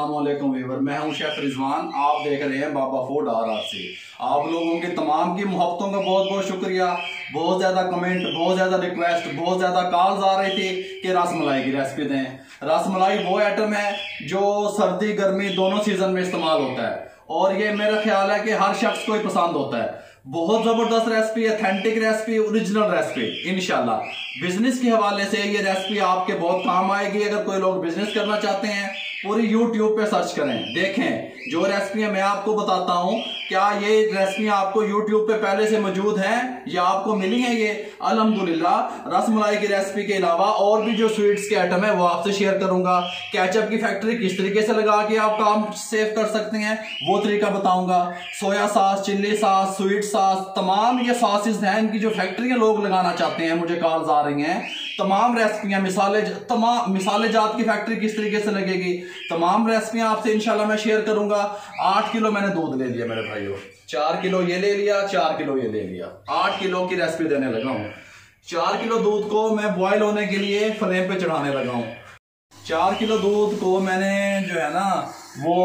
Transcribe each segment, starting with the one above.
अस्सलाम वालेकुम व्यूअर, मैं हूं शेफ रिजवान। आप देख रहे हैं बाबा फूड RRC। आप लोगों के तमाम की मोहब्बतों का बहुत बहुत शुक्रिया। बहुत ज़्यादा कमेंट, बहुत ज़्यादा रिक्वेस्ट, बहुत ज़्यादा कॉल्स आ रही थी कि रसमलाई की रेसिपी दें। रसमलाई वो आइटम है जो सर्दी गर्मी दोनों सीजन में इस्तेमाल होता है और ये मेरा ख्याल है कि हर शख्स को ही पसंद होता है। बहुत जबरदस्त recipe, authentic recipe, original recipe. इंशाल्लाह बिजनेस के हवाले से ये रेसिपी आपके बहुत काम आएगी। अगर कोई लोग बिजनेस करना चाहते हैं, पूरी यूट्यूब पे सर्च करें, देखें जो रेसिपी मैं आपको बताता हूं, क्या ये रेसिपी आपको यूट्यूब पे पहले से मौजूद हैं या आपको मिली है। ये अल्हम्दुलिल्लाह रसमलाई की रेसिपी के अलावा और भी जो स्वीट्स के आइटम है वो आपसे शेयर करूंगा। केचप की फैक्ट्री किस तरीके से लगा के आप काम सेव कर सकते हैं वो तरीका बताऊंगा। Soya sauce, chilli sauce, sweet sauce, तमाम ये सॉसेस हैं इनकी जो फैक्ट्रियां लोग लगाना चाहते हैं, मुझे कॉल्स आ रही हैं। तमाम रेसिपियां, मिसाले जात की फैक्ट्री किस तरीके से लगेगी, तमाम रेसिपियां आपसे इंशाल्लाह मैं शेयर करूंगा। 8 किलो मैंने दूध ले लिया मेरे भाइयों, 4 किलो ये ले लिया, 4 किलो ये ले लिया, 8 किलो की रेसिपी देने लगा हूं। 4 किलो दूध को मैं बॉयल होने के लिए फ्लेम पे चढ़ाने लगा हूं। 4 किलो दूध को मैंने जो है ना वो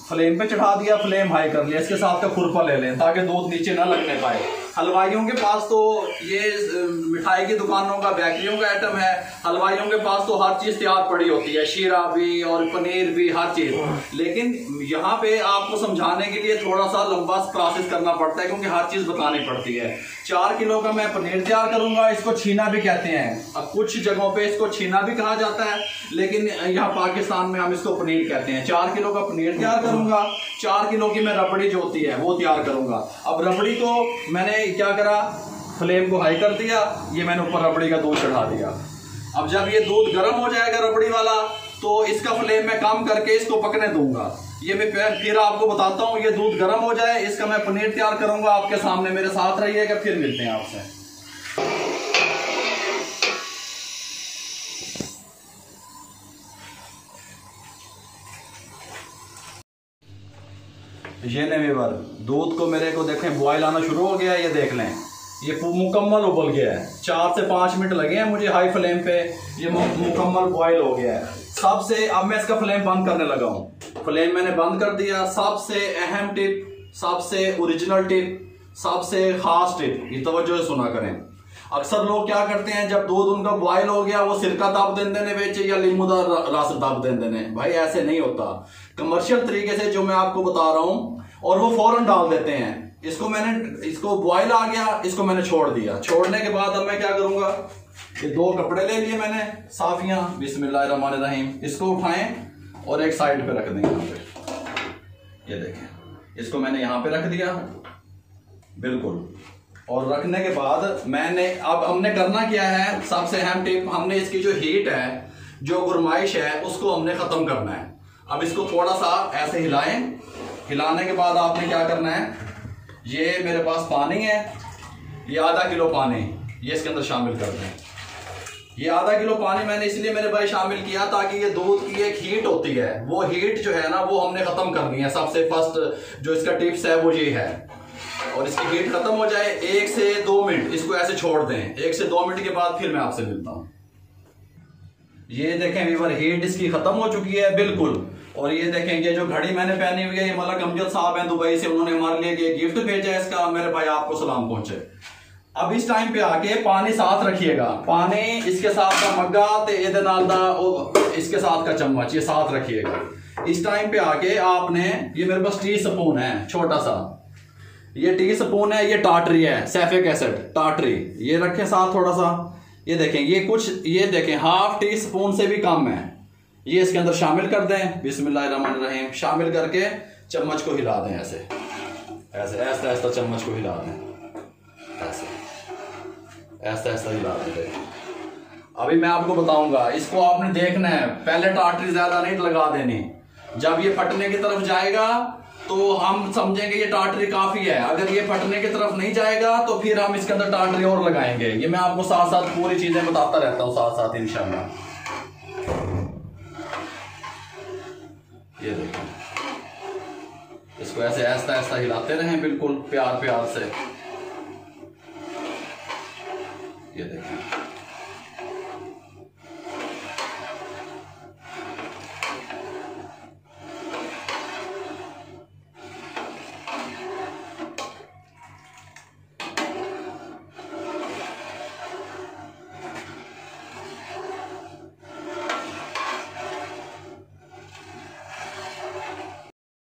फ्लेम पे चढ़ा दिया, फ्लेम हाई कर लिया। इसके साथ का खुरपा ले लें ताकि दूध नीचे ना लगने पाए। हलवाइयों के पास तो ये मिठाई की दुकानों का, बेकरियों का आइटम है। हलवाइयों के पास तो हर चीज तैयार पड़ी होती है, शीरा भी और पनीर भी, हर चीज। लेकिन यहाँ पे आपको समझाने के लिए थोड़ा सा लंबा प्रोसेस करना पड़ता है क्योंकि हर चीज बतानी पड़ती है। 4 किलो का मैं पनीर तैयार करूंगा। इसको छीना भी कहते हैं, अब कुछ जगहों पे इसको छीना भी कहा जाता है, लेकिन यहाँ पाकिस्तान में हम इसको पनीर कहते हैं। 4 किलो का पनीर तैयार करूंगा। 4 किलो की मैं रबड़ी जो होती है वो तैयार करूंगा। अब रबड़ी को मैंने क्या करा, फ्लेम को हाई कर दिया, ये मैंने ऊपर रबड़ी का दूध चढ़ा दिया। अब जब ये दूध गर्म हो जाएगा रबड़ी वाला, तो इसका फ्लेम मैं कम करके इसको पकने दूंगा। ये मैं फिर आपको बताता हूँ। ये दूध गर्म हो जाए, इसका मैं पनीर तैयार करूंगा आपके सामने। मेरे साथ रहिएगा, फिर मिलते हैं आपसे। ये ने व्यूअर, दूध को मेरे को देखें बॉयल आना शुरू हो गया है। ये देख लें, ये मुकम्मल उबल गया है। 4 से 5 मिनट लगे हैं मुझे हाई फ्लेम पे, ये मुकम्मल बॉयल हो गया है। सबसे अब मैं इसका फ्लेम बंद करने लगा हूँ। फ्लेम मैंने बंद कर दिया। सबसे अहम टिप, सबसे ओरिजिनल टिप, सबसे खास टिप, ये तवज्जो से सुना करें। अक्सर लोग क्या करते हैं, जब दूध उनका बॉयल हो गया वो सिरका दब देने बेचे या लींबू का रस दब देने। भाई ऐसे नहीं होता। कमर्शियल तरीके से जो मैं आपको बता रहा हूं, और वो फौरन डाल देते हैं। इसको बॉयल आ गया, इसको मैंने छोड़ दिया। छोड़ने के बाद अब मैं क्या करूंगा, ये 2 कपड़े ले लिए मैंने साफियां, बिस्मिल्लाहिर्रहमानिर्रहीम। इसको उठाएं और एक साइड पे रख दें यहाँ पे। ये देखें, इसको मैंने यहाँ पे रख दिया बिल्कुल। और रखने के बाद अब हमने करना क्या है, सबसे अहम टिप, हमने इसकी जो हीट है, जो गुरमाइश है, उसको हमने खत्म करना है। अब इसको थोड़ा सा ऐसे हिलाएं। हिलाने के बाद आपने क्या करना है, ये मेरे पास पानी है, ये आधा किलो पानी ये इसके अंदर शामिल कर दें। ये आधा किलो पानी मैंने इसलिए मेरे भाई शामिल किया ताकि ये दूध की एक हीट होती है, वो हीट जो है ना वो हमने खत्म करनी है। सबसे फर्स्ट जो इसका टिप्स है वो ये है। और इसकी हीट खत्म हो जाए, 1 से 2 मिनट इसको ऐसे छोड़ दें। 1 से 2 मिनट के बाद फिर मैं आपसे मिलता हूं। ये देखें व्यूअर, हीट इसकी खत्म हो चुकी है बिल्कुल। और ये देखें, ये जो घड़ी मैंने पहनी हुई है, ये मलक अमजद साहब हैं दुबई से, उन्होंने हमारे लिए ये गिफ्ट भेजा है इसका। मेरे भाई आपको सलाम पहुंचे। अब इस टाइम पे आके पानी साथ रखिएगा, पानी इसके साथ का मग्गा ते इधर नाल दा इसके साथ का चम्मच, ये साथ रखिएगा। इस टाइम पे आके आपने, ये मेरे पास टी स्पून है छोटा सा, ये टी स्पून है, ये टाटरी है, सैफिक एसिड टाटरी, ये रखें साथ थोड़ा सा। ये देखें, ये देखें 1/2 टी स्पून से भी कम है। ये इसके अंदर शामिल कर दें, बिस्मिल्लाहिर्रहमानिर्रहीम। शामिल करके चम्मच को हिला दें, ऐसे ऐसे ऐसा ऐसा चम्मच को हिला दें, ऐसे ऐसा ऐसा हिला दें। अभी मैं आपको बताऊंगा, इसको आपने देखना है, पहले टाटरी ज्यादा नहीं लगा देनी। जब ये फटने की तरफ जाएगा तो हम समझेंगे ये टाटरी काफी है। अगर ये फटने की तरफ नहीं जाएगा तो फिर हम इसके अंदर टाटरी और लगाएंगे। ये मैं आपको साथ साथ पूरी चीजें बताता रहता हूँ साथ साथ इंशाल्लाह। ये देखो, इसको ऐसे ऐसा ऐसा हिलाते रहें बिल्कुल प्यार प्यार से। ये देखें,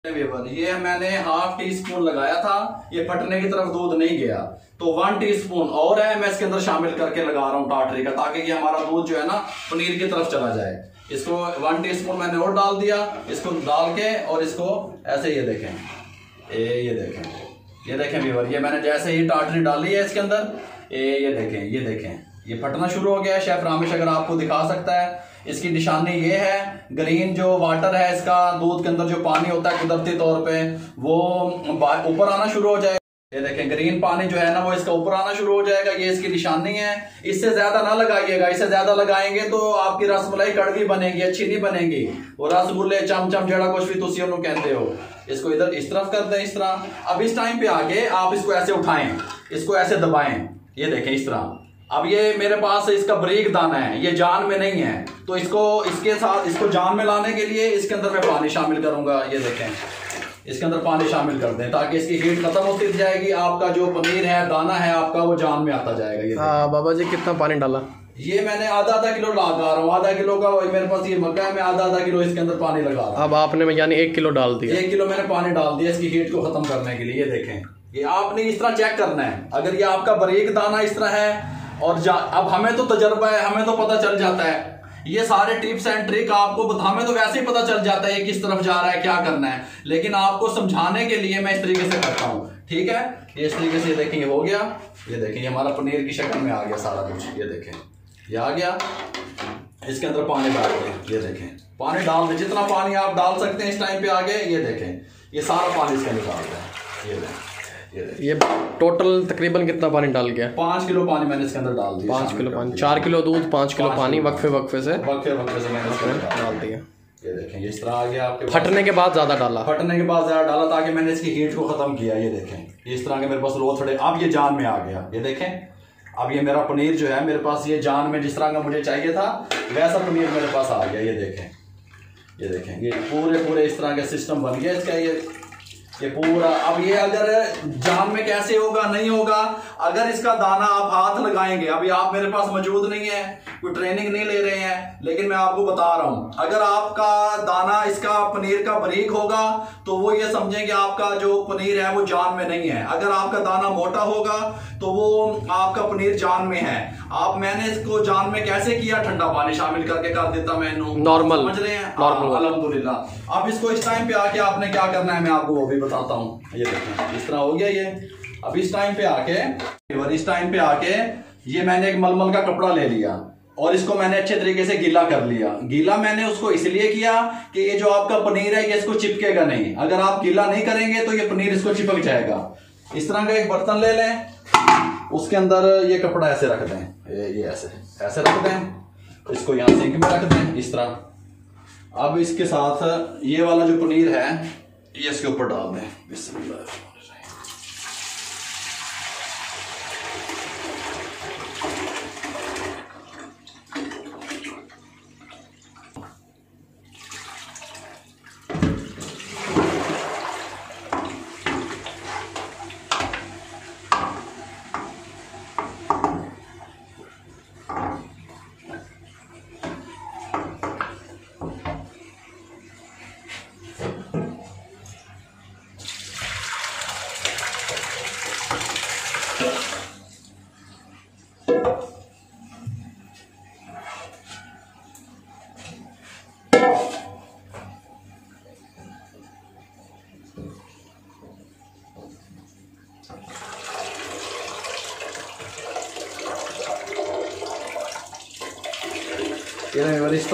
ये मैंने ½ टी स्पून लगाया था, ये फटने की तरफ दूध नहीं गया, तो 1 टीस्पून और है मैं इसके अंदर शामिल करके लगा रहा हूँ टाटरी का, ताकि ये हमारा दूध जो है ना पनीर की तरफ चला जाए। इसको 1 टीस्पून मैंने और डाल दिया, इसको डाल के और इसको ऐसे ये देखें व्यूअर, ये मैंने जैसे ही टाटरी डाली है इसके अंदर, ये देखें ये फटना शुरू हो गया है। शेफ रामेश अगर आपको दिखा सकता है, इसकी निशानी ये है, ग्रीन जो वाटर है इसका, दूध के अंदर जो पानी होता है कुदरती तौर पे वो ऊपर आना शुरू हो जाएगा। ये देखें ग्रीन पानी जो है ना वो इसका ऊपर आना शुरू हो जाएगा, ये इसकी निशानी है। इससे ज्यादा ना लगाइएगा, इससे ज्यादा लगाएंगे तो आपकी रसमलाई कड़वी बनेगी, अच्छी नहीं बनेगी। वो रसगुल्ले चमचम जड़ा कुछ भी तुसी उन्होंने कहते हो। इसको इधर इस तरफ कर दें, इस तरह। अब इस टाइम पे आके आप इसको ऐसे उठाएं, इसको ऐसे दबाएं, ये देखें इस तरह। अब ये मेरे पास इसका बारीक दाना है, ये जान में नहीं है, तो इसके साथ इसको जान में लाने के लिए इसके अंदर मैं पानी शामिल करूंगा। ये देखें इसके अंदर पानी शामिल कर दें ताकि इसकी हीट खत्म होती जाएगी, आपका जो पनीर है दाना है आपका वो जान में आता जाएगा। ये बाबा जी कितना पानी डाला? ये मैंने आधा किलो लगा रहा हूँ, आधा किलो का मेरे पास ये मक्का है, मैं आधा किलो इसके अंदर पानी लगा रहा हूँ। अब आपने यानी 1 किलो डाल दिया? 1 किलो मैंने पानी डाल दिया इसकी हीट को खत्म करने के लिए। ये देखें, ये आपने इस तरह चेक करना है। अगर ये आपका बारीक दाना इस तरह है और अब हमें तो तजर्बा है, हमें तो पता चल जाता है ये सारे टिप्स एंड ट्रिक आपको, हमें तो वैसे ही पता चल जाता है किस तरफ जा रहा है, क्या करना है, लेकिन आपको समझाने के लिए मैं इस तरीके से करता हूँ। ठीक है, ये इस तरीके से देखें, ये हो गया। ये देखें, ये हमारा पनीर की शक्ल में आ गया सारा कुछ। ये देखें, ये आ गया। इसके अंदर पानी डाल दें, ये देखें पानी डाल दें, जितना पानी आप डाल सकते हैं इस टाइम पे आगे। ये देखें, ये सारा पानी इसके अंदर डाल दें। ये देखें, ये टोटल तकरीबन कितना पानी डाल गया? 5 किलो पानी मैंने इसके अंदर डाल दिया। 5 किलो पानी, 4 किलो दूध, 5 किलो पानी, वक्फे से मैंने इसके डाल दिया। ये देखें, ये इस तरह आ गया आपके। फटने के बाद ज्यादा डाला? फटने के बाद ज्यादा डाला ताकि मैंने इसकी हीट को खत्म किया। ये देखें, इस तरह के मेरे पास रोज थोड़े, अब ये जान में आ गया। ये देखें, अब ये मेरा पनीर जो है मेरे पास ये जान में जिस तरह का मुझे चाहिए था वैसा पनीर मेरे पास आ गया। ये देखें, ये पूरे इस तरह का सिस्टम बन गया इसका। ये पूरा, अब ये अगर जान में कैसे होगा, नहीं होगा अगर इसका दाना आप हाथ लगाएंगे। अभी आप मेरे पास मौजूद नहीं है, कोई ट्रेनिंग नहीं ले रहे हैं, लेकिन मैं आपको बता रहा हूं, अगर आपका दाना इसका पनीर का बारीक होगा तो वो ये समझें कि आपका जो पनीर है वो जान में नहीं है। अगर आपका दाना मोटा होगा तो वो आपका पनीर जान में है। मैंने इसको जान में कैसे किया, ठंडा पानी शामिल करके कर देता मैंने, नॉर्मल, समझ रहे हैं? अल्हम्दुलिल्लाह। अब इसको इस टाइम पे आके आपने क्या करना है मैं आपको वो भी बताता हूँ। ये देखें, इस तरह हो गया ये। अब इस टाइम पे आके ये मैंने एक मलमल का कपड़ा ले लिया और इसको मैंने अच्छे तरीके से गीला कर लिया। गीला मैंने उसको इसलिए किया कि ये जो आपका पनीर है ये इसको चिपकेगा नहीं। अगर आप गीला नहीं करेंगे तो ये पनीर इसको चिपक जाएगा। इस तरह का एक बर्तन ले लें, उसके अंदर ये कपड़ा ऐसे रख दें, ये ऐसे रख दें, इसको यहाँ सिंक में रख दें इस तरह। अब इसके साथ ये वाला जो पनीर है ये इसके ऊपर डाल दें। बिस्मिल्लाह।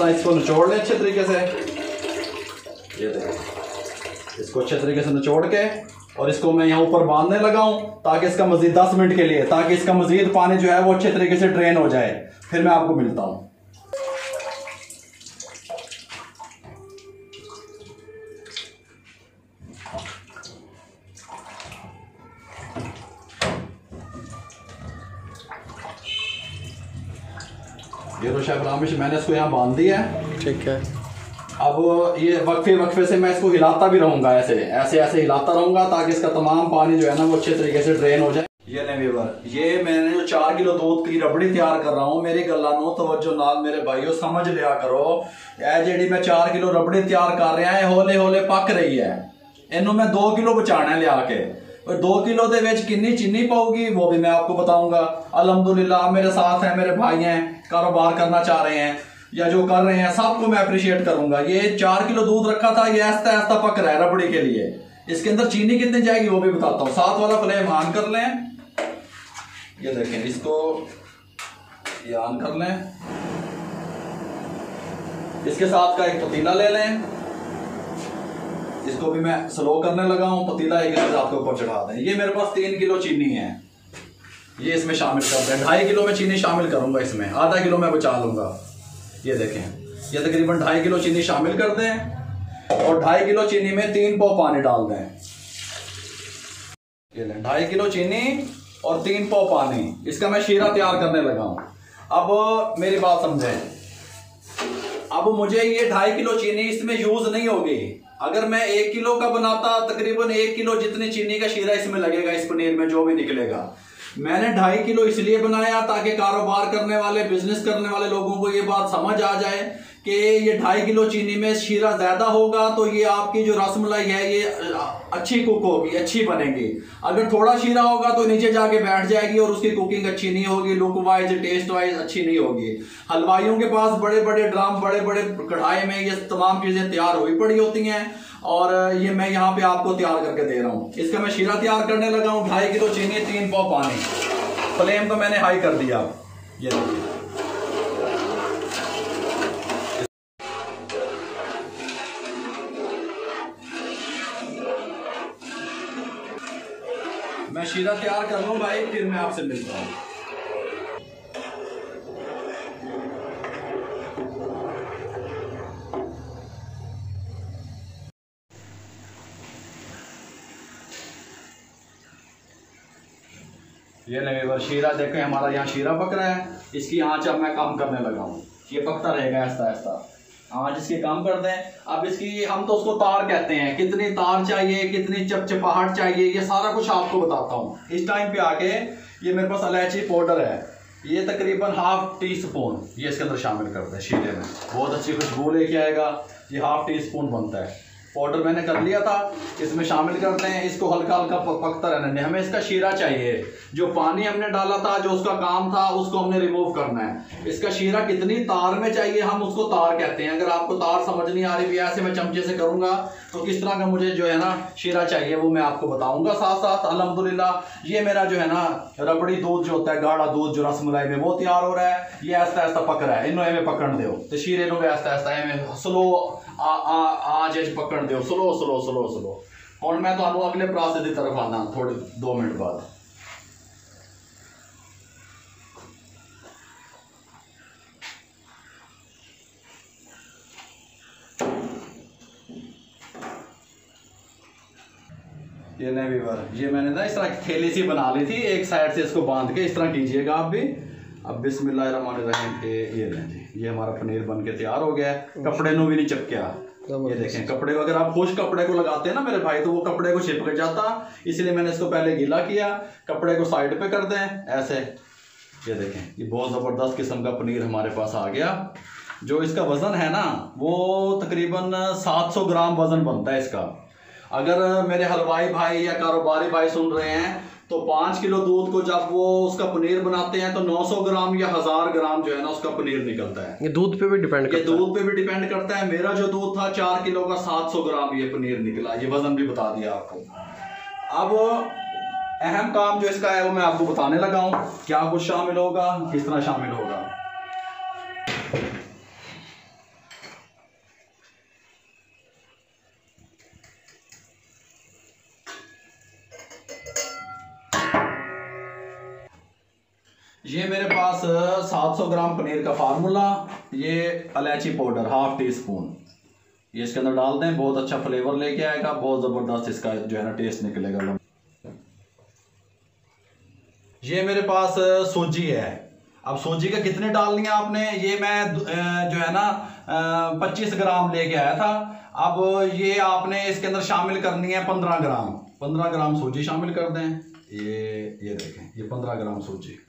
इसको निचोड़ लें अच्छे तरीके से। ये देखिए, इसको अच्छे तरीके से निचोड़ के और इसको मैं यहाँ ऊपर बांधने लगा हूँ ताकि इसका मजीद 10 मिनट के लिए, ताकि इसका मजीद पानी जो है वो अच्छे तरीके से ड्रेन हो जाए। फिर मैं आपको मिलता हूँ। ये तो शेफ रामेश मैंने इसको यहाँ बांध दिया है। ठीक है। अब ये वक्फे से मैं इसको हिलाता भी रहूंगा, ऐसे हिलाता रहूंगा ताकि इसका तमाम पानी जो है ना वो अच्छे तरीके से ड्रेन हो जाए। ये नहीं व्यूअर, ये मैंने जो 4 किलो दूध की रबड़ी तैयार कर रहा हूँ, मेरी गल्ला नो तवज्जो नाल मेरे भाइयों समझ लिया करो। ये जेडी मैं 4 किलो रबड़ी तैयार कर रहा है, होले होले पक रही है। इनू मैं 2 किलो बचाना है लिया के, और 2 किलो दे विच कितनी चीनी पाऊगी वो भी मैं आपको बताऊंगा। अल्हम्दुलिल्लाह मेरे साथ हैं, मेरे भाई हैं, कारोबार करना चाह रहे हैं या जो कर रहे हैं, सबको मैं अप्रिशिएट करूंगा। ये 4 किलो दूध रखा था, ये ऐसा ऐसा पक रहा है रबड़ी के लिए। इसके अंदर चीनी कितनी जाएगी वो भी बताता हूँ। 7 वाला फ्लेम ऑन कर लें, ये देखें, इसको ये ऑन कर लें। इसके साथ का एक पतीला ले लें, इसको भी मैं स्लो करने लगा हूं। पतीला एक आपके ऊपर चढ़ा दें। ये मेरे पास 3 किलो चीनी है, ये इसमें शामिल कर दें। 2.5 किलो में चीनी शामिल करूंगा, इसमें आधा किलो मैं बचा लूंगा। ये देखें, ये तकरीबन 2.5 किलो चीनी शामिल कर दें और 2.5 किलो चीनी में 3 पाव पानी डाल दें। ये लें 2.5 किलो चीनी और 3 पाव पानी, इसका मैं शीरा तैयार करने लगा हूं। अब मेरी बात समझें, अब मुझे ये 2.5 किलो चीनी इसमें यूज नहीं होगी। अगर मैं 1 किलो का बनाता, तकरीबन 1 किलो जितनी चीनी का शीरा इसमें लगेगा, इस पनीर में जो भी निकलेगा। मैंने 2.5 किलो इसलिए बनाया ताकि कारोबार करने वाले, बिजनेस करने वाले लोगों को ये बात समझ आ जाए कि ये 2.5 किलो चीनी में शीरा ज्यादा होगा तो ये आपकी जो रसमलाई है ये अच्छी कुक होगी, अच्छी बनेगी। अगर थोड़ा शीरा होगा तो नीचे जाके बैठ जाएगी और उसकी कुकिंग अच्छी नहीं होगी, लुक वाइज, टेस्ट वाइज अच्छी नहीं होगी। हलवाइयों के पास बड़े बड़े ड्राम, बड़े बड़े कढ़ाई में ये तमाम चीजें तैयार हुई पड़ी होती हैं और ये मैं यहाँ पे आपको तैयार करके दे रहा हूँ। इसका मैं शीरा तैयार करने लगा हूँ। 2.5 किलो चीनी, 3 पाव पानी, फ्लेम तो मैंने हाई कर दिया। ये देखिए, मैं शीरा तैयार कर लूं भाई, फिर मैं आपसे मिलता हूं। ये नहीं शीरा देखें, हमारा यहाँ शीरा पक रहा है। इसकी आंच अब मैं कम करने लगा हूँ, ये पकता रहेगा ऐसा ऐसा। आंच इसकी कम कर दें। अब इसकी, हम तो उसको तार कहते हैं, कितनी तार चाहिए, कितनी चपचपाहट चाहिए, ये सारा कुछ आपको बताता हूँ। इस टाइम पे आके ये मेरे पास इलायची पाउडर है, ये तकरीबन 1/2 टीस्पून ये इसके अंदर शामिल करते हैं शीरे में, बहुत अच्छी खुशबू लेके आएगा। ये 1/2 टीस्पून बनता है। पाउडर मैंने कर लिया था, इसमें शामिल करते हैं। इसको हल्का हल्का पकता रहने दें। हमें इसका शीरा चाहिए, जो पानी हमने डाला था, जो उसका काम था, उसको हमने रिमूव करना है। इसका शीरा कितनी तार में चाहिए, हम उसको तार कहते हैं। अगर आपको तार समझ नहीं आ रही भी, ऐसे मैं चमचे से करूंगा तो किस तरह का मुझे जो है ना शीरा चाहिए वो मैं आपको बताऊंगा साथ साथ। अल्हम्दुलिल्लाह ये मेरा जो है ना रबड़ी दूध जो होता है, गाढ़ा दूध जो रसमलाई में, वो तैयार हो रहा है। ये ऐसा ऐसा पक रहा है, इन्हों में पकड़ दो तो शीरे नो ऐसा ऐसा स्लो आज पकड़ दो, स्लो स्लो स्लो स्लो। और मैं तो अगले प्रोसेस की तरफ आना थोड़े 2 मिनट बाद। ये नहीं व्यूअर, ये मैंने ना इस तरह थैली सी बना ली थी, एक साइड से इसको बांध के इस तरह कीजिएगा आप भी। अब बिस्मिल्लाहिर्रहमानिर्रहीम के ये लें जी, ये हमारा पनीर बन के तैयार हो गया है। कपड़े नो भी नहीं चिपका। ये देखें, कपड़े को अगर आप खुश कपड़े को लगाते हैं ना मेरे भाई, तो वो कपड़े को चिपक जाता, इसलिए मैंने इसको पहले गीला किया। कपड़े को साइड पे कर दें ऐसे। ये देखें, ये बहुत ज़बरदस्त किस्म का पनीर हमारे पास आ गया। जो इसका वज़न है ना वो तकरीबन 700 ग्राम वज़न बनता है इसका। अगर मेरे हलवाई भाई या कारोबारी भाई सुन रहे हैं तो 5 किलो दूध को जब वो उसका पनीर बनाते हैं तो 900 ग्राम या 1000 ग्राम जो है ना उसका पनीर निकलता है। ये दूध पे भी डिपेंड करता है। ये दूध पे भी डिपेंड करता है। मेरा जो दूध था 4 किलो का 700 ग्राम ये पनीर निकला। ये वजन भी बता दिया आपको। अब अहम काम जो इसका है वो मैं आपको बताने लगा हूँ, क्या कुछ शामिल होगा, किस तरह शामिल होगा। ये मेरे पास 700 ग्राम पनीर का फार्मूला, ये इलायची पाउडर 1/2 टीस्पून ये इसके अंदर डाल दें। बहुत अच्छा फ्लेवर लेके आएगा, बहुत ज़बरदस्त इसका जो है ना टेस्ट निकलेगा। ये मेरे पास सूजी है। अब सूजी का कितने डालनी है आपने, ये मैं जो है ना 25 ग्राम लेके आया था। अब ये आपने इसके अंदर शामिल करनी है 15 ग्राम। 15 ग्राम सूजी शामिल कर दें। ये देखें, ये 15 ग्राम सूजी।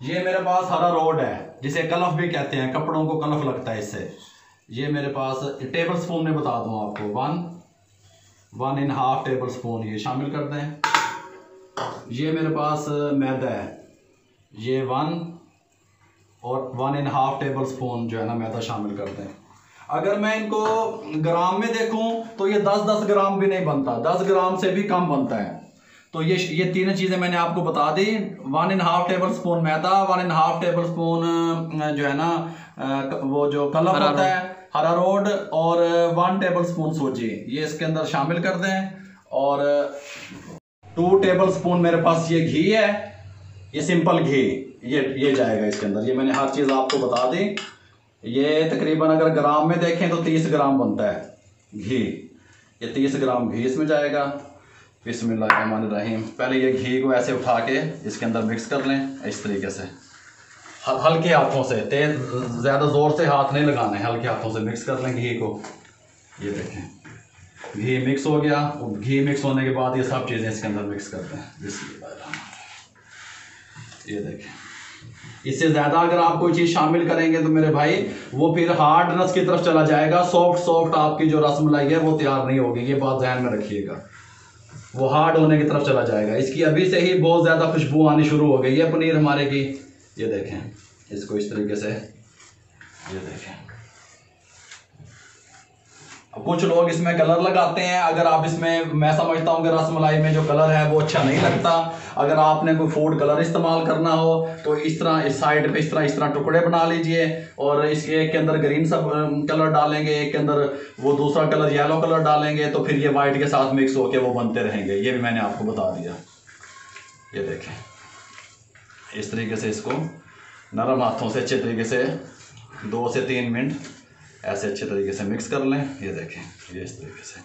ये मेरे पास हरा रोड है, जिसे कलफ भी कहते हैं, कपड़ों को कलफ लगता है इससे। ये मेरे पास टेबल स्पून में बता दूं आपको 1, 1.5 टेबल स्पून ये शामिल कर दें। ये मेरे पास मैदा है, ये 1 और 1.5 टेबल स्पून जो है ना मैदा शामिल कर दें। अगर मैं इनको ग्राम में देखूं तो ये 10-10 ग्राम भी नहीं बनता, 10 ग्राम से भी कम बनता है। तो ये तीन चीज़ें मैंने आपको बता दी। 1.5 टेबल स्पून मैदा, 1.5 टेबल स्पून जो है ना वो जो कलर होता है हरा रोड, और 1 टेबल स्पून सूजी, ये इसके अंदर शामिल कर दें। और 2 टेबल स्पून मेरे पास ये घी है, ये सिंपल घी, ये जाएगा इसके अंदर। ये मैंने हर चीज़ आपको बता दी। ये तकरीबन अगर ग्राम में देखें तो 30 ग्राम बनता है घी, ये 30 ग्राम घी इसमें जाएगा। बिस्मिल्लाहिर्रहमानिर्रहीम। पहले ये घी को ऐसे उठा के इसके अंदर मिक्स कर लें इस तरीके से, हल्के हाथों से, तेज ज़्यादा ज़ोर से हाथ नहीं लगाना है, हल्के हाथों से मिक्स कर लें घी को। ये देखें घी मिक्स हो गया। घी मिक्स होने के बाद ये सब चीज़ें इसके अंदर मिक्स करते हैं। ये देखें, इससे ज़्यादा अगर आप कोई चीज़ शामिल करेंगे तो मेरे भाई वो फिर हार्डनेस की तरफ चला जाएगा, सॉफ्ट आपकी जो रसमलाई है वो तैयार नहीं होगी। ये बात ध्यान में रखिएगा, वो हार्ड होने की तरफ चला जाएगा। इसकी अभी से ही बहुत ज़्यादा खुशबू आनी शुरू हो गई है पनीर हमारे की। ये देखें इसको इस तरीके से, ये देखें। अब कुछ लोग इसमें कलर लगाते हैं, अगर आप इसमें, मैं समझता हूँ कि रसमलाई में जो कलर है वो अच्छा नहीं लगता। अगर आपने कोई फूड कलर इस्तेमाल करना हो तो इस तरह इस साइड पे इस तरह टुकड़े बना लीजिए, और इसके एक के अंदर ग्रीन सब कलर डालेंगे, एक के अंदर वो दूसरा कलर येलो कलर डालेंगे, तो फिर ये वाइट के साथ मिक्स होके वो बनते रहेंगे। ये भी मैंने आपको बता दिया। ये देखें इस तरीके से इसको नरम हाथों से अच्छे तरीके से 2 से 3 मिनट ऐसे अच्छे तरीके से मिक्स कर लें। ये देखें ये इस तरीके से।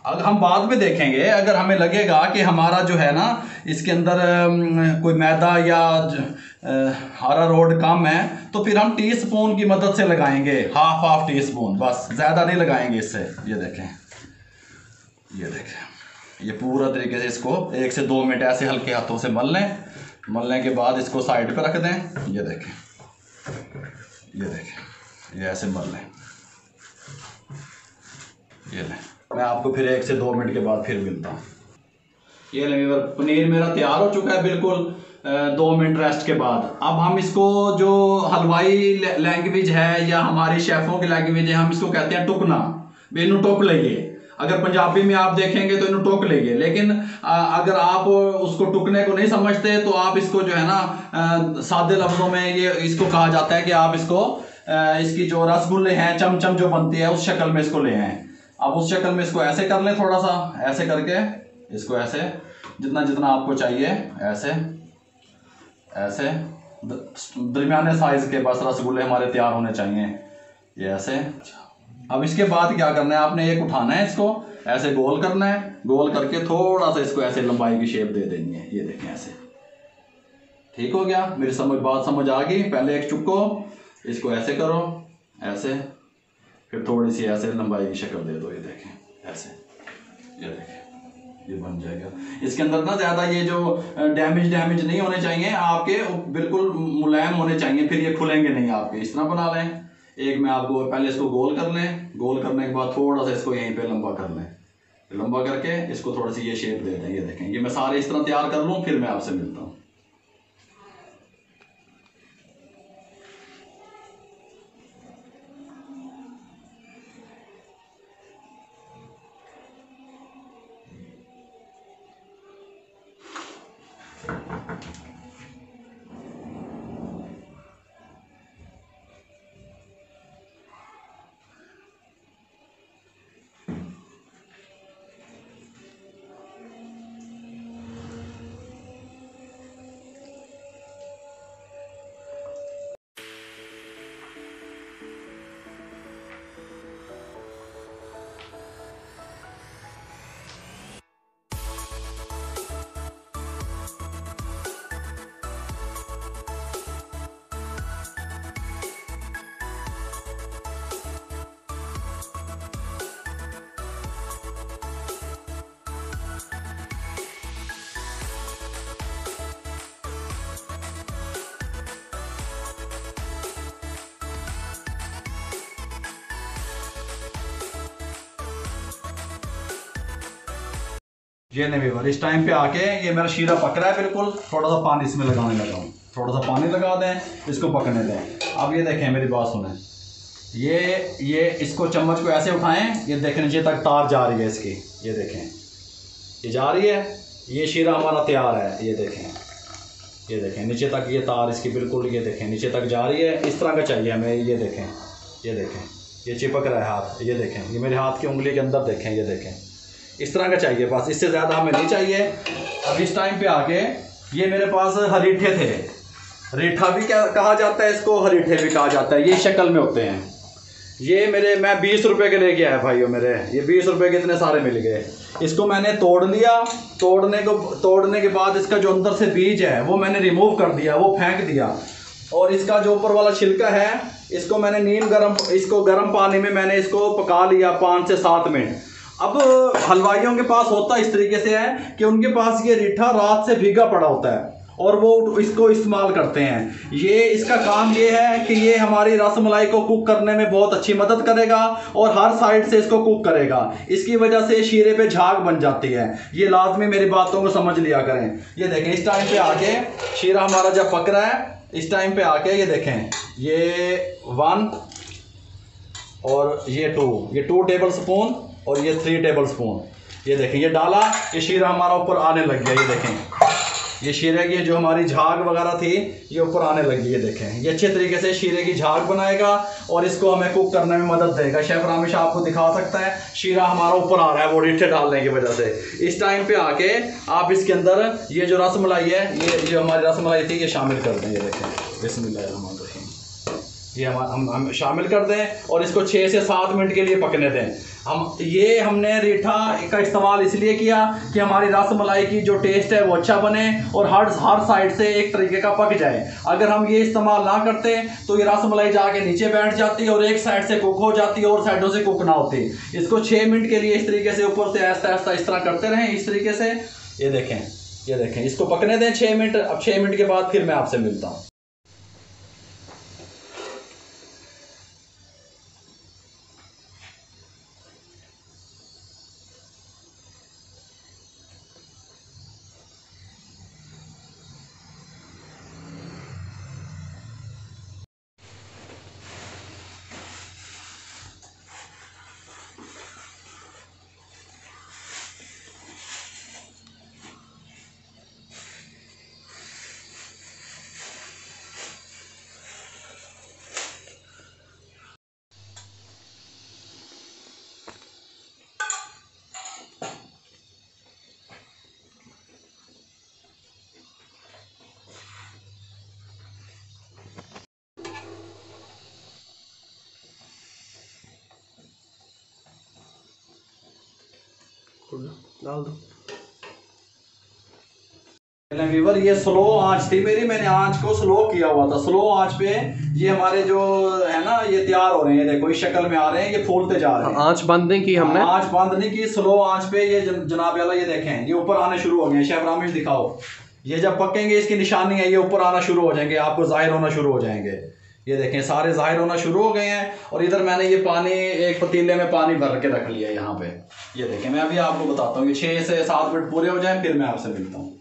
अगर हम बाद में देखेंगे, अगर हमें लगेगा कि हमारा जो है ना इसके अंदर कोई मैदा या हरा रोड कम है, तो फिर हम टी स्पून की मदद से लगाएंगे, हाफ टी स्पून, बस, ज़्यादा नहीं लगाएंगे इससे। ये देखें ये देखें ये पूरा तरीके से इसको 1 से 2 मिनट ऐसे हल्के हाथों से मल लें। मलने के बाद इसको साइड पे रख दें। ये देखें ये ऐसे मल लें। ये लें, मैं आपको फिर 1 से 2 मिनट के बाद फिर मिलता हूँ। ये लें, पनीर मेरा तैयार हो चुका है बिल्कुल 2 मिनट रेस्ट के बाद। अब हम इसको, जो हलवाई लैंग्वेज है या हमारी शेफ़ों की लैंग्वेज है, हम इसको कहते हैं टुकना। बेनू टुक लेंगे, अगर पंजाबी में आप देखेंगे तो इन्हों टुक लेंगे, लेकिन अगर आप उसको टुकने को नहीं समझते तो आप इसको जो है ना सादे लफ्ज़ों में ये इसको कहा जाता है कि आप इसको इसकी जो रसगुल्ले हैं, चमचम जो बनती है, उस शक्ल में इसको ले आएँ। अब उस शक्ल में इसको ऐसे कर लें, थोड़ा सा ऐसे करके इसको ऐसे जितना जितना आपको चाहिए ऐसे ऐसे दरमियाने साइज के बस रसगुल्ले हमारे तैयार होने चाहिए। ये ऐसे। अब इसके बाद क्या करना है, आपने एक उठाना है, इसको ऐसे गोल करना है, गोल करके थोड़ा सा इसको ऐसे लंबाई की शेप दे देनी है। ये देखें ऐसे। ठीक हो गया, मेरी बात समझ आ गई। पहले एक चुको, इसको ऐसे करो, ऐसे, फिर थोड़ी सी ऐसे लंबाई की शक्ल दे दो। ये देखें ऐसे, ये देखें ये बन जाएगा। इसके अंदर ना ज़्यादा ये जो डैमेज नहीं होने चाहिए आपके, बिल्कुल मुलायम होने चाहिए, फिर ये खुलेंगे नहीं आपके। इस तरह बना लें। एक मैं आपको पहले इसको गोल कर लें, गोल करने के बाद थोड़ा सा इसको यहीं पे लंबा कर लें, लंबा करके इसको थोड़ी सी ये शेप दे दें। ये देखें, ये मैं सारे इस तरह तैयार कर लूँ, फिर मैं आपसे मिलता हूँ। ये नहीं व्यूअर, इस टाइम पे आके ये मेरा शीरा पक रहा है बिल्कुल। थोड़ा सा पानी इसमें लगाने लगा हूँ, थोड़ा सा पानी लगा दें, इसको पकने दें। अब ये देखें, मेरी बात सुने, ये इसको चम्मच को ऐसे उठाएं, ये देखें नीचे तक तार जा रही है इसकी, ये देखें ये जा रही है। ये शीरा हमारा तैयार है, ये देखें नीचे तक ये तार इसकी बिल्कुल, ये देखें नीचे तक जा रही है। इस तरह का चाहिए हमें, ये देखें ये चिपक रहा है हाथ, ये देखें ये मेरे हाथ की उंगली के अंदर देखें, ये देखें इस तरह का चाहिए बस, इससे ज़्यादा हमें नहीं चाहिए। अब इस टाइम पे आके ये मेरे पास हरीठे थे, रीठा भी क्या कहा जाता है इसको, हरीठे भी कहा जाता है, ये शक्ल में होते हैं। ये मैं 20 रुपए के लेके आया भाइयों मेरे, ये 20 रुपए के इतने सारे मिल गए। इसको मैंने तोड़ लिया, तोड़ने के बाद इसका जो अंदर से बीज है वो मैंने रिमूव कर दिया, वो फेंक दिया। और इसका जो ऊपर वाला छिलका है, इसको मैंने गर्म पानी में मैंने इसको पका लिया 5 से 7 मिनट। अब हलवाइयों के पास होता इस तरीके से है कि उनके पास ये रीठा रात से भीगा पड़ा होता है और वो इसको इस्तेमाल करते हैं। इसका काम ये है कि ये हमारी रसमलाई को कुक करने में बहुत अच्छी मदद करेगा और हर साइड से इसको कुक करेगा। इसकी वजह से शीरे पे झाग बन जाती है। ये लाजमी मेरी बातों को समझ लिया करें। ये देखें इस टाइम पे आके शीरा हमारा जब पक रहा है, इस टाइम पे आके ये देखें, ये 1 और ये 2 टेबल स्पून और ये 3 टेबल स्पून, ये देखें ये डाला, ये शीरा हमारा ऊपर आने लग गया। ये देखें ये शीरे की जो हमारी झाग वगैरह थी ये ऊपर आने लगी। ये देखें ये अच्छे तरीके से शीरे की झाग बनाएगा और इसको हमें कुक करने में मदद देगा। शेफ रामिश आपको दिखा सकता है, शीरा हमारा ऊपर आ रहा है वो रीठे डालने की वजह से। इस टाइम पे आके आप इसके अंदर ये जो रसमलाई है, ये जो हमारी रसमलाई थी, ये शामिल कर दें। ये देखें बिस्मिल्लाहिर्रहमानिर्रहीम, ये हम शामिल कर दें और इसको 6 से 7 मिनट के लिए पकने दें। हमने रीठा का इस्तेमाल इसलिए किया कि हमारी रसमलाई की जो टेस्ट है वो अच्छा बने और हर साइड से एक तरीके का पक जाए। अगर हम ये इस्तेमाल ना करते तो ये रसमलाई जाके नीचे बैठ जाती और एक साइड से कुक हो जाती और साइडों से कुक ना होती। इसको 6 मिनट के लिए इस तरीके से ऊपर से ऐसा इस तरह करते रहें, इस तरीके से। ये देखें इसको पकने दें 6 मिनट। अब 6 मिनट के बाद फिर मैं आपसे मिलता हूँ। डाल दो। वीवर ये स्लो आंच थी मेरी, मैंने आंच को स्लो किया हुआ था। स्लो आंच पे ये हमारे जो है ना ये तैयार हो रहे हैं, देखो इस शक्ल में आ रहे हैं, ये फूलते जा रहे हैं। आंच बंद नहीं की हमने, आंच बंद नहीं की, स्लो आंच पे ये जनाब वाला ये देखें ये ऊपर आने शुरू हो गए। शेफ रामिश दिखाओ, ये जब पकेंगे इसकी निशानी है, ये ऊपर आना शुरू हो जाएंगे, आपको जाहिर होना शुरू हो जाएंगे। ये देखें सारे जाहिर होना शुरू हो गए हैं। और इधर मैंने ये पानी एक पतीले में पानी भर के रख लिया यहाँ पे। ये देखें मैं अभी आपको बताता हूँ, ये 6 से 7 मिनट पूरे हो जाए फिर मैं आपसे मिलता हूँ।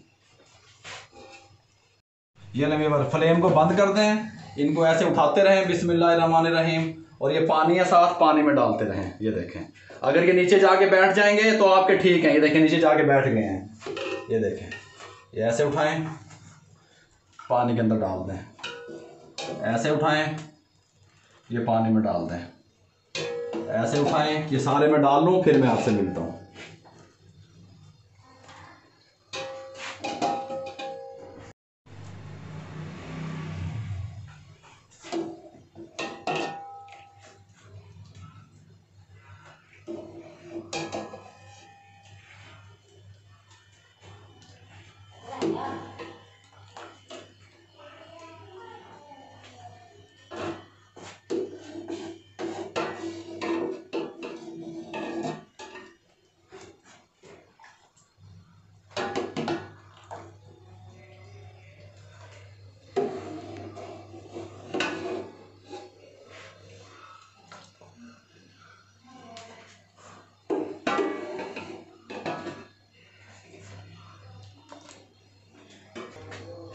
ये लें फ्लेम को बंद कर दें, इनको ऐसे उठाते रहें बिस्मिल्लाहिर्रहमानिर्रहीम, और ये पानी है साथ पानी में डालते रहें। ये देखें अगर ये नीचे जाके बैठ जाएंगे तो आपके ठीक हैं। ये देखें नीचे जाके बैठ गए हैं। ये देखें ये ऐसे उठाएं, पानी के अंदर डाल दें, ऐसे उठाएं, ये पानी में डाल दें, ऐसे उठाएं, ये सारे में डाल लूँ फिर मैं आपसे मिलता हूँ।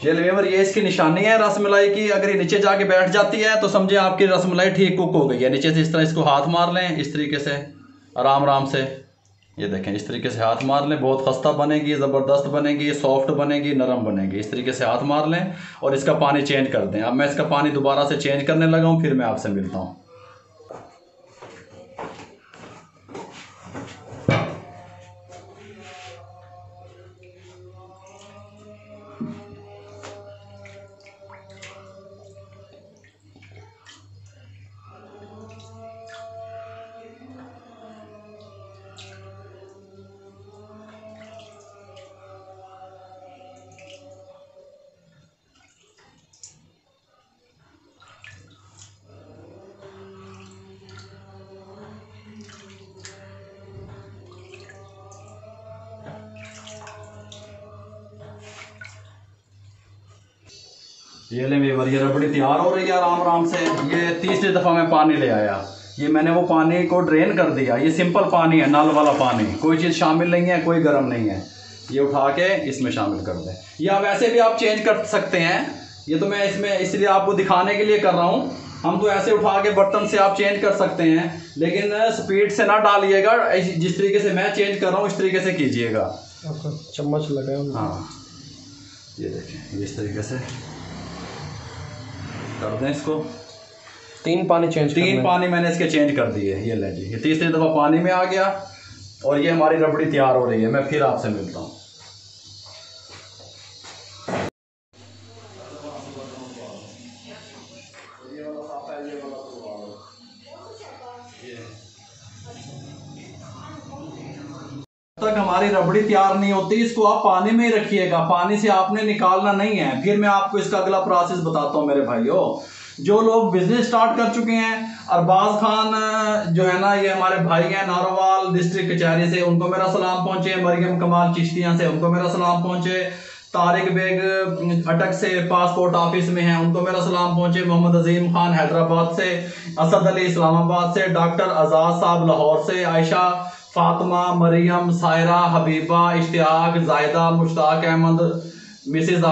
ये लेवर, ये इसकी निशानी है रसमलाई की। अगर ये नीचे जाके बैठ जाती है तो समझे आपकी रसमलाई ठीक कुक हो गई है। नीचे से इस तरह इसको हाथ मार लें, इस तरीके से आराम आराम से, ये देखें इस तरीके से हाथ मार लें। बहुत खस्ता बनेगी, ज़बरदस्त बनेगी, सॉफ्ट बनेगी, नरम बनेगी। इस तरीके से हाथ मार लें और इसका पानी चेंज कर दें। अब मैं इसका पानी दोबारा से चेंज करने लगा हूँ, फिर मैं आपसे मिलता हूँ। ये ले व्यूअर, ये रबड़ी तैयार हो रही है आराम आराम से। ये तीसरी दफ़ा मैं पानी ले आया, ये मैंने वो पानी को ड्रेन कर दिया। ये सिंपल पानी है, नल वाला पानी, कोई चीज़ शामिल नहीं है, कोई गर्म नहीं है। ये उठा के इसमें शामिल कर दें, या वैसे भी आप चेंज कर सकते हैं। ये तो मैं इसमें इसलिए आपको दिखाने के लिए कर रहा हूँ। हम तो ऐसे उठा के बर्तन से आप चेंज कर सकते हैं, लेकिन स्पीड से ना डालिएगा। जिस तरीके से मैं चेंज कर रहा हूँ इस तरीके से कीजिएगा। चम्मच लगाए। हाँ, ये देखें इस तरीके से कर दें इसको। 3 पानी चेंज, 3 पानी मैंने इसके चेंज कर दिए। ये ले जी, ये तीसरी दफ़ा पानी में आ गया और ये हमारी रबड़ी तैयार हो रही है। मैं फिर आपसे मिलता हूँ। तक हमारी रबड़ी तैयार नहीं होती, इसको आप पानी में ही रखिएगा। पानी से आपने निकालना नहीं है। फिर मैं आपको इसका अगला प्रोसेस बताता हूँ मेरे भाइयों। जो लोग बिजनेस स्टार्ट कर चुके हैं, अरबाज खान जो है ना, ये हमारे भाई हैं नारोवाल डिस्ट्रिक्ट कचहरी से, उनको मेरा सलाम पहुंचे। मरियम कमाल चिश्तियाँ से, उनको मेरा सलाम पहुंचे। तारिक बेग अटक से पासपोर्ट ऑफिस में हैं, उनको मेरा सलाम पहुंचे। मोहम्मद अजीम खान हैदराबाद से, असद अली इस्लामाबाद से, डॉक्टर आज़ाद साहब लाहौर से, आयशा, फातिमा, मरियम, सायरा, हबीबा, इश्तियाक, जायदा, मुश्ताक अहमद, मिसिज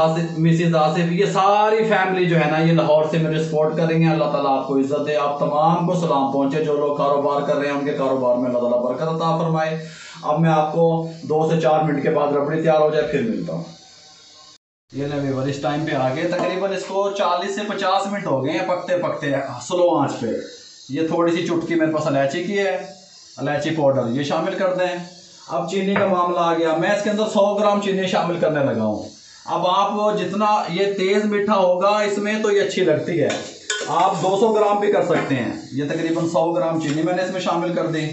आसिफ, ये सारी फैमिली जो है ना, ये लाहौर से मेरे सपोर्ट कर रही हैं। अल्लाह ताला आपको इज्जत दे। आप तमाम को सलाम पहुंचे। जो लोग कारोबार कर रहे हैं उनके कारोबार में अल्लाह ताला बरकत अता फरमाए। अब मैं आपको 2 से 4 मिनट के बाद रबड़ी तैयार हो जाए फिर मिलता हूँ। ये ले व्यूअर, इस टाइम पे आ गए, तकरीबन इसको 40 से 50 मिनट हो गए हैं पकते पकते स्लो आंच पे। ये थोड़ी सी चुटकी मेरे पास इलायची की है, इलायची पाउडर, ये शामिल कर दें। अब चीनी का मामला आ गया, मैं इसके अंदर 100 ग्राम चीनी शामिल करने लगा हूँ। अब आप जितना ये तेज़ मीठा होगा इसमें तो ये अच्छी लगती है, आप 200 ग्राम भी कर सकते हैं। ये तकरीबन 100 ग्राम चीनी मैंने इसमें शामिल कर दी।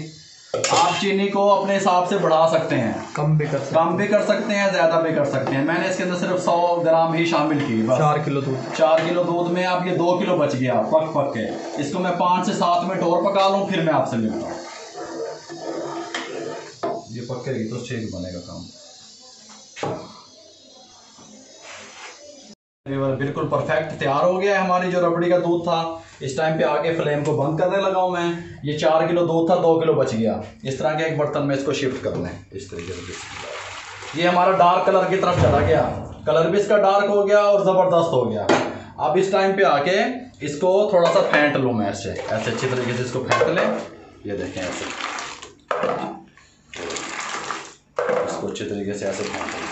आप चीनी को अपने हिसाब से बढ़ा सकते हैं, कम भी कर सकते हैं, ज़्यादा भी कर सकते हैं। मैंने इसके अंदर सिर्फ 100 ग्राम ही शामिल की बस। 4 किलो दूध में अब ये 2 किलो बच गया पक के। इसको मैं 5 से 7 मिनट और पका लूँ, फिर मैं आपसे मिलता हूँ। ये पकेगी तो ठीक बनेगा काम। बिल्कुल परफेक्ट तैयार हो गया है हमारी जो रबड़ी का दूध था। इस टाइम पे आके फ्लेम को बंद करने लगा हूँ मैं। ये 4 किलो दूध था, 2 किलो बच गया। इस तरह के एक बर्तन में इसको शिफ्ट कर लें इस तरीके से। ये हमारा डार्क कलर की तरफ चला गया, कलर भी इसका डार्क हो गया और ज़बरदस्त हो गया। अब इस टाइम पे आके इसको थोड़ा सा फेंट लूँ मैं, ऐसे अच्छी तरीके से इसको फेंट लें। ये देखें ऐसे, इसको अच्छी तरीके से ऐसे फेंट लें।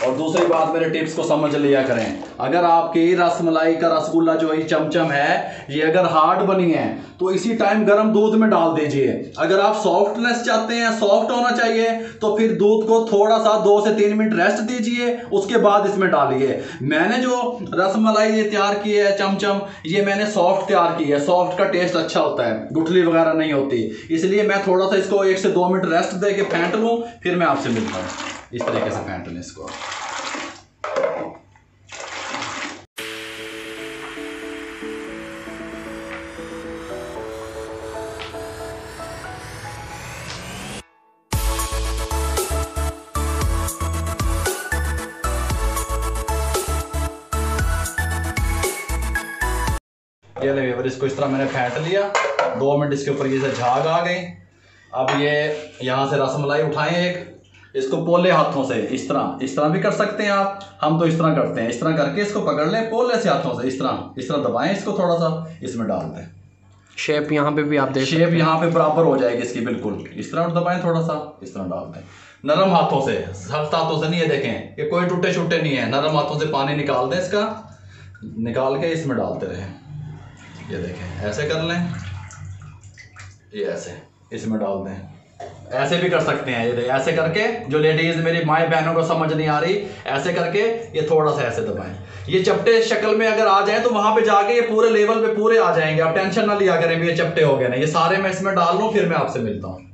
और दूसरी बात, मेरे टिप्स को समझ लिया करें। अगर आपकी रसमलाई का रसगुल्ला जो है चमचम है, ये अगर हार्ड बनी है तो इसी टाइम गर्म दूध में डाल दीजिए। अगर आप सॉफ्टनेस चाहते हैं, सॉफ्ट होना चाहिए, तो फिर दूध को थोड़ा सा 2 से 3 मिनट रेस्ट दीजिए, उसके बाद इसमें डालिए। मैंने जो रसमलाई ये तैयार की है चमचम, ये मैंने सॉफ्ट तैयार की है। सॉफ्ट का टेस्ट अच्छा होता है, गुठली वगैरह नहीं होती, इसलिए मैं थोड़ा सा इसको 1 से 2 मिनट रेस्ट दे के फेंट लूँ, फिर मैं आपसे मिलता हूँ। इस तरीके से फेंट लें इसको। ये ले व्यूअर, इसको इस तरह मैंने फेंट लिया। 2 मिनट इसके ऊपर ये से झाग आ गई। अब ये यहाँ से रसमलाई उठाएं एक, इसको पोले हाथों से इस तरह भी कर सकते हैं आप। हम तो इस तरह करते हैं, इस तरह करके इसको पकड़ लें पोले से हाथों से, इस तरह दबाएं इसको, थोड़ा सा इसमें डाल दें। शेप यहाँ पे भी आप देख सकते हैं, शेप यहाँ पे बराबर हो जाएगी इसकी बिल्कुल। इस तरह दबाएं, थोड़ा सा इस तरह डाल दें, नरम हाथों से, सख्त हाथों से नहीं। ये देखें ये कोई टूटे छूटे नहीं है, नरम हाथों से पानी निकाल दें इसका, निकाल के इसमें डालते रहें। ये देखें ऐसे कर लें, ये ऐसे इसमें डाल दें। ऐसे भी कर सकते हैं, ये ऐसे करके, जो लेडीज मेरी माएँ बहनों को समझ नहीं आ रही, ऐसे करके ये थोड़ा सा ऐसे दबाएं। ये चपटे शक्ल में अगर आ जाए तो वहां पे जाके ये पूरे लेवल पे पूरे आ जाएंगे। आप टेंशन ना लिया करें भी ये चपटे हो गए ना, ये सारे मैं इसमें डाल लूं फिर मैं आपसे मिलता हूं।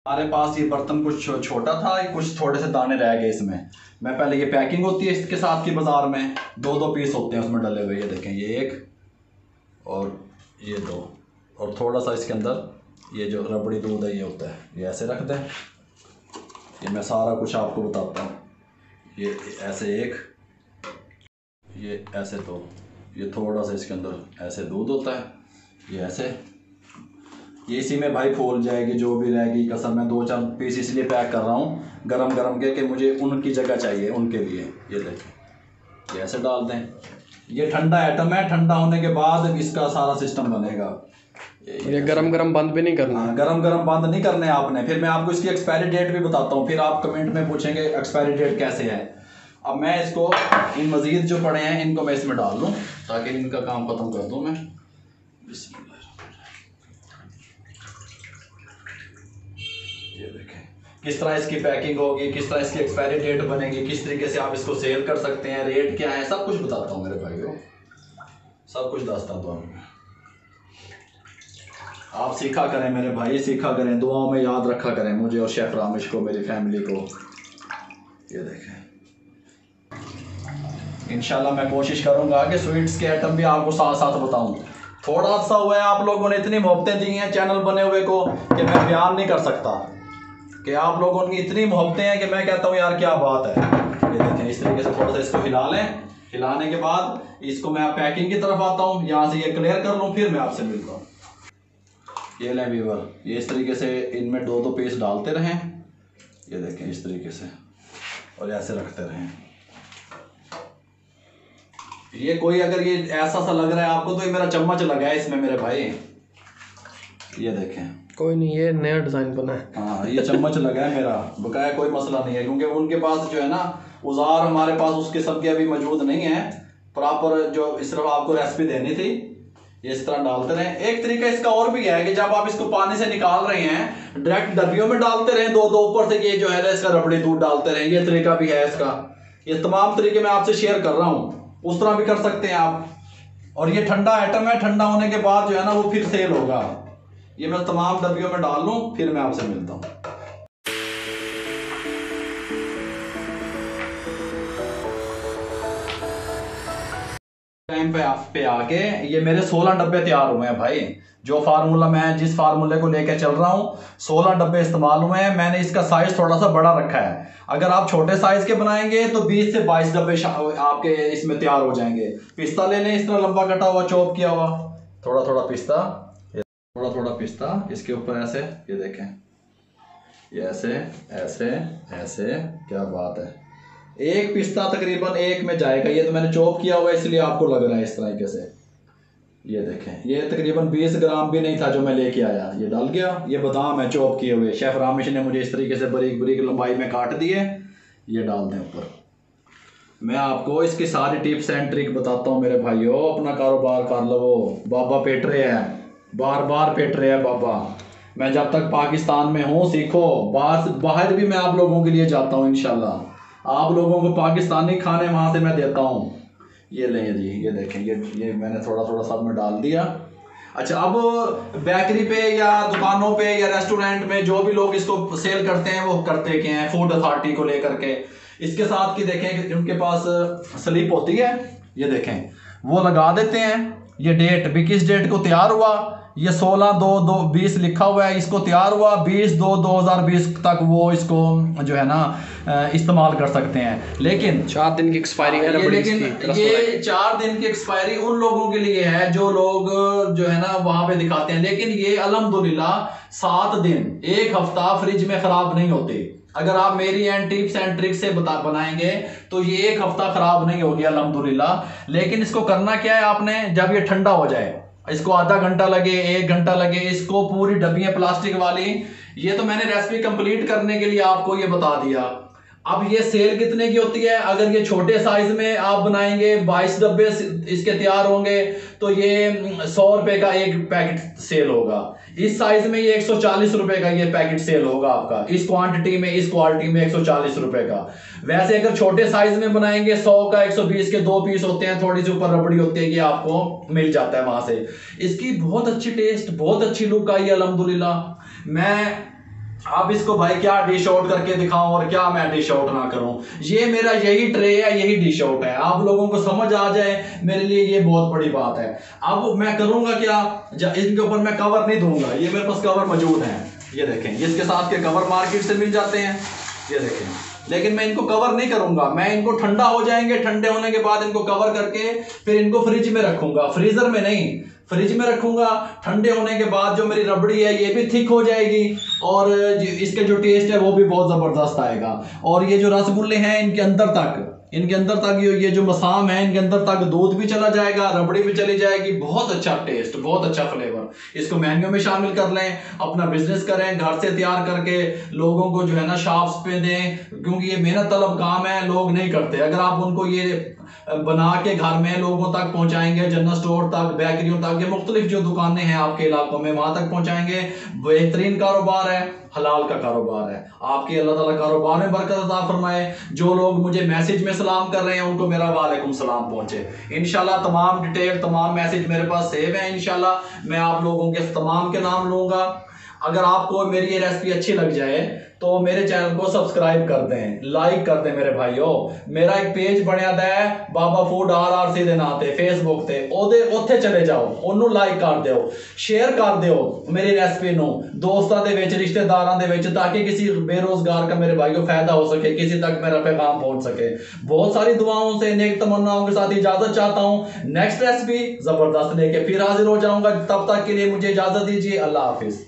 हमारे पास ये बर्तन कुछ छोटा था, कुछ थोड़े से दाने रह गए इसमें। मैं पहले, ये पैकिंग होती है इसके साथ की बाजार में, दो पीस होते हैं उसमें डले हुए। ये देखें ये एक और ये दो, और थोड़ा सा इसके अंदर ये जो रबड़ी दूध है ये होता है। ये ऐसे रख दें, ये मैं सारा कुछ आपको बताता हूँ। ये ऐसे एक, ये ऐसे दो, ये थोड़ा सा इसके अंदर ऐसे दूध होता है, ये ऐसे, ये इसी में भाई फूल जाएगी जो भी रहेगी कसम। मैं 2-4 पीस इसलिए पैक कर रहा हूँ गरम गरम के, कि मुझे उनकी जगह चाहिए उनके लिए। ये देखें ये ऐसे डाल दें। ये ठंडा आइटम है, ठंडा होने के बाद इसका सारा सिस्टम बनेगा। ये गरम गरम बंद भी नहीं करना, गरम गरम बंद नहीं करने आपने। फिर मैं आपको इसकी एक्सपायरी डेट भी बताता हूँ, फिर आप कमेंट में पूछेंगे एक्सपायरी डेट कैसे है। अब मैं इसको, इन मज़ीद जो पड़े हैं इनको मैं इसमें डाल दूँ ताकि इनका काम ख़त्म कर दूँ मैं। ये देखें किस तरह इसकी पैकिंग होगी, किस तरह इसकी एक्सपायरी डेट बनेगी, किस तरीके से आप इसको सेल कर सकते हैं, रेट क्या है, सब कुछ बताता हूँ मेरे भाइयों, सब कुछ दास्तान तो आप सीखा करें मेरे भाई, सीखा करें, दुआओं में याद रखा करें मुझे और शेफ रामिश को, मेरी फैमिली को। ये देखें इंशाल्लाह मैं कोशिश करूंगा कि स्वीट्स के आइटम भी आपको साथ साथ बताऊं। थोड़ा सा हुआ है, आप लोगों ने इतनी मोहब्बतें दी हैं चैनल बने हुए को कि मैं बयान नहीं कर सकता, कि आप लोगों की इतनी मोहब्बतें हैं कि मैं कहता हूँ यार क्या बात है। ये देखें इस तरीके से थोड़ा सा इसको हिला लें, हिलाने के बाद इसको मैं पैकिंग की तरफ आता हूँ, यहाँ से ये क्लियर कर लूँ फिर मैं आपसे मिलता हूँ। ये लें व्यूअर, ये इस तरीके से इनमें 2-2 पीस डालते रहें। ये देखें इस तरीके से, और ऐसे रखते रहें। ये कोई अगर ये ऐसा सा लग रहा है आपको तो ये मेरा चम्मच लगा है इसमें मेरे भाई। ये देखें, कोई नहीं, ये नया डिज़ाइन बना है। हाँ ये चम्मच लगा है मेरा, बकाया कोई मसला नहीं है, क्योंकि उनके पास जो है ना औजार, हमारे पास उस किस्म के अभी मौजूद नहीं है प्रॉपर, जो सिर्फ आपको रेसिपी देनी थी। ये इस तरह डालते रहें। एक तरीका इसका और भी है कि जब आप इसको पानी से निकाल रहे हैं डायरेक्ट डब्बियों में डालते रहें, दो ऊपर से ये जो है ना इसका रबड़ी दूध डालते रहें। ये तरीका भी है इसका। ये तमाम तरीके मैं आपसे शेयर कर रहा हूँ, उस तरह भी कर सकते हैं आप। और ये ठंडा आइटम है, ठंडा होने के बाद जो है ना वो फिर सेल होगा। ये मैं तमाम डब्बियों में डाल लूँ फिर मैं आपसे मिलता हूँ। टाइम पे आके ये मेरे 16 डब्बे तैयार हुए हैं भाई। जो फार्मूला, मैं जिस फार्मूले को लेकर चल रहा हूँ, 16 डब्बे इस्तेमाल हुए हैं। मैंने इसका साइज थोड़ा सा बड़ा रखा है। अगर आप छोटे साइज के बनाएंगे तो 20 से 22 डब्बे आपके इसमें तैयार हो जाएंगे। पिस्ता ले लें, इस तरह लंबा कटा हुआ, चॉप किया हुआ, थोड़ा थोड़ा पिस्ता, थोड़ा थोड़ा पिस्ता इसके ऊपर ऐसे। ये देखें ये ऐसे ऐसे ऐसे, क्या बात है। एक पिस्ता तकरीबन एक में जाएगा। ये तो मैंने चॉप किया हुआ है इसलिए आपको लग रहा है इस तरीके से। ये देखें ये तकरीबन 20 ग्राम भी नहीं था जो मैं लेके आया, ये डाल गया। ये बादाम है चॉप किए हुए, शेफ रामिश ने मुझे इस तरीके से बारीक बारीक लंबाई में काट दिए। ये डाल दें ऊपर। मैं आपको इसकी सारी टिप्स एंड ट्रिक बताता हूँ मेरे भाइयों। अपना कारोबार कर लो, बाबा पेट रहे हैं, बार बार पेट रहे हैं बाबा। मैं जब तक पाकिस्तान में हूँ सीखो, बाहर भी मैं आप लोगों के लिए जाता हूँ इंशाल्लाह। आप लोगों को पाकिस्तानी खाने वहाँ से मैं देता हूँ। ये लें जी, ये देखें, ये मैंने थोड़ा थोड़ा सब में डाल दिया। अच्छा, अब बेकरी पे या दुकानों पे या रेस्टोरेंट में जो भी लोग इसको सेल करते हैं वो करते क्या हैं, फूड अथॉरिटी को लेकर के, इसके साथ की देखें कि उनके पास स्लिप होती है, ये देखें वो लगा देते हैं। ये डेट भी किस डेट को तैयार हुआ, ये 16/2/20 लिखा हुआ है, इसको तैयार हुआ 20/2/2020 तक वो इसको जो है ना इस्तेमाल कर सकते हैं। लेकिन 4 दिन की एक्सपायरी है रबड़ी लेकिन इसकी। ये 4 दिन की एक्सपायरी उन लोगों के लिए है जो लोग जो है ना वहां पे दिखाते हैं, लेकिन ये अल्हम्दुलिल्लाह 7 दिन 1 हफ्ता फ्रिज में खराब नहीं होते। अगर आप मेरी एंड टिप्स एंड ट्रिक्स से बनाएंगे तो ये 1 हफ्ता खराब नहीं होगी अल्हम्दुलिल्लाह। लेकिन इसको करना क्या है आपने, जब ये ठंडा हो जाए, इसको आधा घंटा लगे 1 घंटा लगे, इसको पूरी डब्बियां प्लास्टिक वाली, ये तो मैंने रेसिपी कंप्लीट करने के लिए आपको ये बता दिया। अब ये सेल कितने की होती है, अगर ये छोटे साइज में आप बनाएंगे 22 डब्बे इसके तैयार होंगे तो ये 100 रुपए का एक पैकेट सेल होगा। इस साइज में ये 140 रुपए का ये पैकेट सेल होगा आपका, इस क्वांटिटी में इस क्वालिटी में 140 रुपए का। वैसे अगर छोटे साइज में बनाएंगे 100 का 120 के 2 पीस होते हैं, थोड़ी सी ऊपर रबड़ी होती है, ये आपको मिल जाता है वहां से। इसकी बहुत अच्छी टेस्ट, बहुत अच्छी लुक आई है अल्हम्दुलिल्लाह। मैं अब इसको भाई क्या डिश आउट करके दिखाऊं और क्या मैं डिश आउट ना करूं, ये मेरा यही ट्रे है, यही डिश आउट है। आप लोगों को समझ आ जाए मेरे लिए ये बहुत बड़ी बात है। अब मैं करूंगा क्या, इनके ऊपर मैं कवर नहीं दूंगा, ये मेरे पास कवर मौजूद है, ये देखें, इसके साथ के कवर मार्केट से मिल जाते हैं, ये देखें। लेकिन मैं इनको कवर नहीं करूंगा, मैं इनको ठंडा हो जाएंगे, ठंडे होने के बाद इनको कवर करके फिर इनको फ्रिज में रखूंगा, फ्रीजर में नहीं, फ्रिज में रखूंगा। ठंडे होने के बाद जो मेरी रबड़ी है ये भी थिक हो जाएगी और इसके जो टेस्ट है वो भी बहुत जबरदस्त आएगा। और ये जो रसगुल्ले हैं इनके अंदर तक ये जो मसाम है इनके अंदर तक दूध भी चला जाएगा, रबड़ी भी चली जाएगी। बहुत अच्छा टेस्ट, बहुत अच्छा फ्लेवर। इसको मेन्यू में शामिल कर लें, अपना बिजनेस करें, घर से तैयार करके लोगों को जो है ना शॉप्स पे दें, क्योंकि ये मेहनत तलब काम है, लोग नहीं करते। अगर आप उनको ये बना के घर में लोगों तक पहुंचाएंगे, जनरल स्टोर तक, बेकरियों तक, ये मुख्तलिफ जो दुकानें हैं आपके इलाकों में वहां तक पहुंचाएंगे, बेहतरीन कारोबार है, हलाल का कारोबार है। आपके अल्लाह ताला कारोबार में बरकत अता फरमाए। जो लोग मुझे मैसेज में सलाम कर रहे हैं उनको मेरा वालेकुम सलाम पहुंचे। इंशाल्लाह तमाम डिटेल, तमाम मैसेज मेरे पास सेव है, इंशाल्लाह मैं आप लोगों के तमाम के नाम लूंगा। अगर आपको मेरी ये रेसिपी अच्छी लग जाए तो मेरे चैनल को सब्सक्राइब कर दें, लाइक कर दें मेरे भाइयों। मेरा एक पेज बनया है बाबा फूड RRC ਦੇ ਨਾਂ ਤੇ फेसबुक ਤੇ, ਉੱਥੇ ਚਲੇ ਜਾਓ, ਉਹਨੂੰ ਲਾਈਕ ਕਰ ਦਿਓ, ਸ਼ੇਅਰ ਕਰ ਦਿਓ मेरी रेसिपी ਨੂੰ ਦੋਸਤਾਂ ਦੇ ਵਿੱਚ, रिश्तेदारों ਦੇ ਵਿੱਚ, ताकि किसी बेरोजगार का मेरे भाइयों फायदा हो सके, किसी तक मेरा पैगाम पहुंच सके। बहुत सारी दुआओं से, नेक तमन्नाओं के साथ इजाजत चाहता हूँ। नेक्स्ट रेसिपी जबरदस्त लेके फिर हाजिर हो जाऊंगा, तब तक के लिए मुझे इजाजत दीजिए। अल्लाह हाफिज।